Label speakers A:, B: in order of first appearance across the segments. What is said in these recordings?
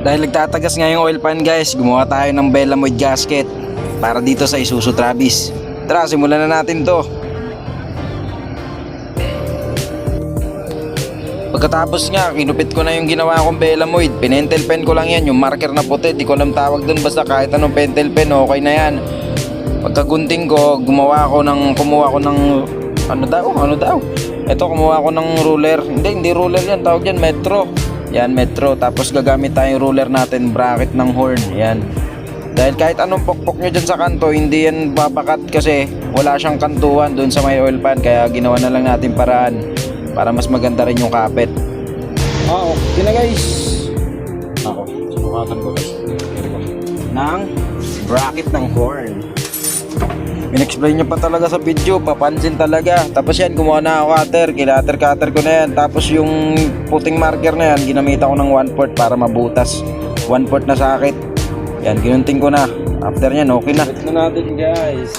A: Dahil nagtatagas nga yung oil pan guys, gumawa tayo ng Belamoid gasket para dito sa Isuzu Travis. Tara, simulan na natin to. Pagkatapos nga, kinupit ko na yung ginawa kong Belamoid. Pinentel pen ko lang yan, yung marker na puti. Di ko alam tawag dun, basta kahit anong pentel pen, okay na yan. Pagkagunting ko, kumuha ko ng ano daw? Ito, kumuha ko ng ruler. Hindi ruler yan, tawag yan, metro. Yan, metro. Tapos gagamit tayong ruler natin, bracket ng horn. Yan. Dahil kahit anong pokpok nyo dyan sa kanto, hindi yan babakat kasi wala siyang kantuhan dun sa may oil pan. Kaya ginawa na lang natin paraan para mas maganda rin yung kapit. Okay na guys. Ako, sumukatan ko guys. Ng bracket ng horn. In-explain nyo pa talaga sa video, papansin talaga. Tapos yan, gumawa na ako cutter, kinater-cutter ko na yan. Tapos yung puting marker na yan, ginamit ako ng 1/4 para mabutas. 1/4 na sakit. Yan, ginunting ko na. After yan, okay na. Ito na natin guys.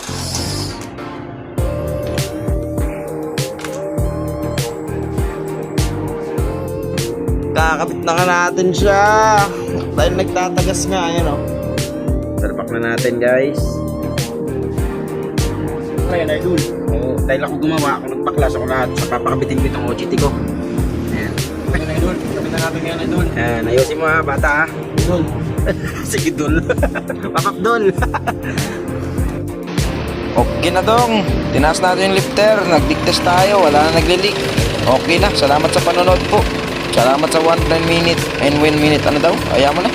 A: Kakabit na nga natin siya. Dahil nagtatagas nga, ayan o. Sarpak na natin guys. Ayan, idol. Oo, dahil ako gumawa, ako nagpaklas ako lahat. Sa papakabitin ko itong OGT ko. Ayan. Ayan, idol. Kapit na natin yan, idol. Ayan, ayusin mo ha, bata ha. Idol. Sige, dol. Papak, dol. Okay na dong. Tinaas natin yung lifter. Nagdigtest tayo. Wala na nagli-leak. Okay na. Salamat sa panonood po. Salamat sa 1 minute and 1 minute. Ano daw? Ayaw mo na.